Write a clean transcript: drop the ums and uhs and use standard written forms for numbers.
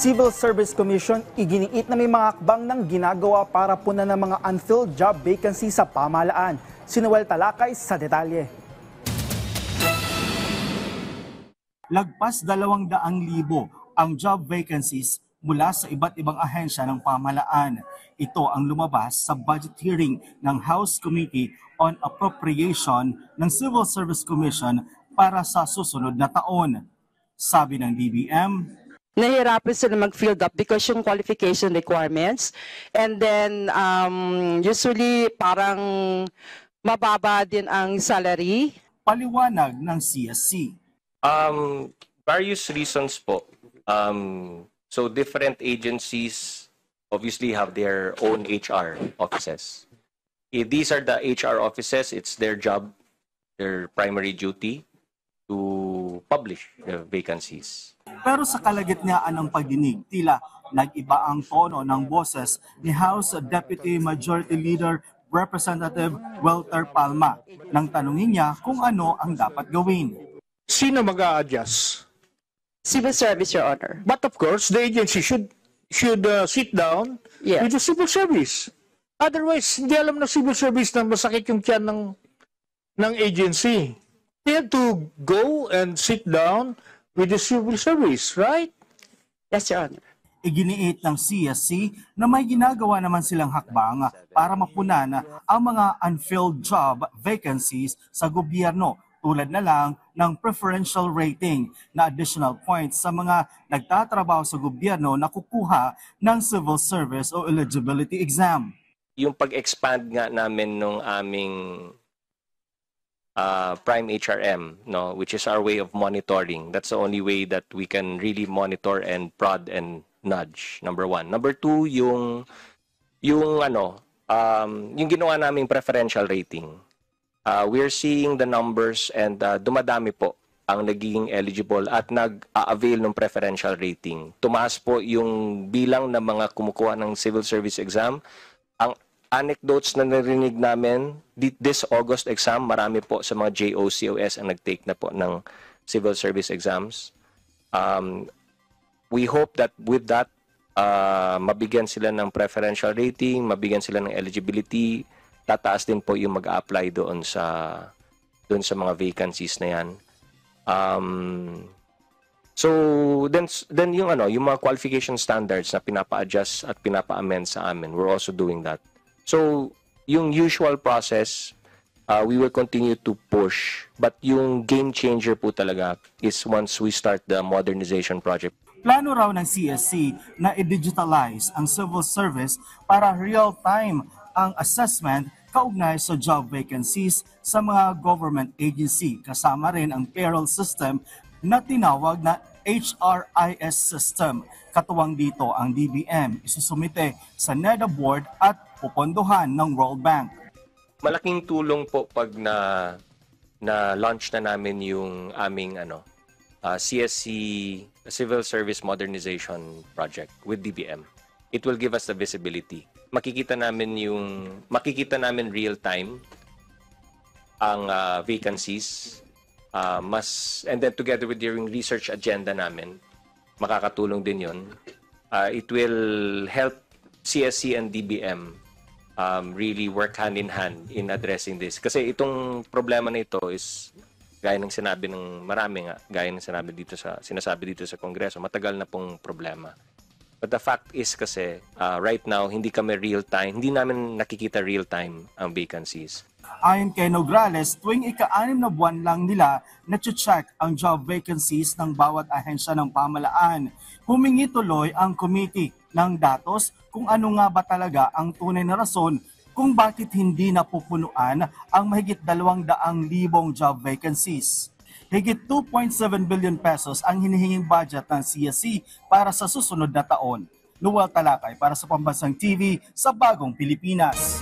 Civil Service Commission iginiit na may mga hakbang ng ginagawa para punan ng mga unfilled job vacancy sa pamahalaan. Si Noel Talakay sa detalye. Lagpas 200,000 ang job vacancies mula sa iba't ibang ahensya ng pamahalaan. Ito ang lumabas sa budget hearing ng House Committee on Appropriation ng Civil Service Commission para sa susunod na taon. Sabi ng DBM, nahihirapan sila mag-field up because yung qualification requirements, and then usually parang mababa din ang salary. Paliwanag ng CSC. Various reasons po. So different agencies obviously have their own HR offices. If these are the HR offices, it's their job, their primary duty to publish the vacancies. Pero sa kalagitnaan ng pagdinig, tila nag-iba ang tono ng boses ni House Deputy Majority Leader Representative Welter Palma nang tanungin niya kung ano ang dapat gawin. Sino mag-a-adjust? Civil Service, Your Honor. But of course, the agency should sit down with the civil service. Otherwise, hindi alam ng civil service na masakit yung tiyan ng agency. They have to go and sit down with the civil service, right? Yes, Your Honor. Iginiit ng CSC na may ginagawa naman silang hakbang para mapunan ang mga unfilled job vacancies sa gobyerno, tulad na lang ng preferential rating na additional points sa mga nagtatrabaho sa gobyerno na kukuha ng civil service o eligibility exam. Yung pag-expand nga namin ng aming Prime HRM, no, which is our way of monitoring. That's the only way that we can really monitor and prod and nudge. Number one. Number two, yung ginawa naming preferential rating. We're seeing the numbers and dumadami po ang nagiging eligible at nag-avail ng preferential rating. Tumaas po yung bilang ng mga kumukuha ng civil service exam. Ang anecdotes na narinig namin, this August exam, marami po sa mga JOCOS ang nag-take na po ng civil service exams. We hope that with that, mabigyan sila ng preferential rating, mabigyan sila ng eligibility, tataas din po yung mag-a-apply doon sa mga vacancies na yan. So then yung mga qualification standards na pinapa-adjust at pinapa-amend sa amin, we're also doing that. So yung usual process, we will continue to push, but yung game changer po talaga is once we start the modernization project. Plano raw ng CSC na i-digitalize ang civil service para real-time ang assessment kaugnay sa job vacancies sa mga government agency, kasama rin ang payroll system na tinawag na HRIS system. Katuwang dito ang DBM isusumite sa NEDA board at pupondohan ng World Bank. Malaking tulong po pag na-launch na namin yung aming CSC Civil Service Modernization Project with DBM. It will give us the visibility. Makikita namin real time ang vacancies, and then together with yung research agenda namin, makakatulong din yun. It will help CSC and DBM really work hand in hand in addressing this. Kasi itong problema na ito is gaya ng sinabi ng marami nga, gaya ng sinasabi dito sa Kongreso, matagal na pong problema. But the fact is kasi, right now, hindi namin nakikita real-time ang vacancies. Ayon kay Nograles, tuwing ika-6 na buwan lang nila na-check ang job vacancies ng bawat ahensya ng pamahalaan. Humingi tuloy ang committee ng datos kung ano nga ba talaga ang tunay na rason kung bakit hindi napupunuan ang mahigit 200,000 job vacancies. Higit 2.7 billion pesos ang hinihinging budget ng CSC para sa susunod na taon. Noel Talakay para sa Pambansang TV sa Bagong Pilipinas.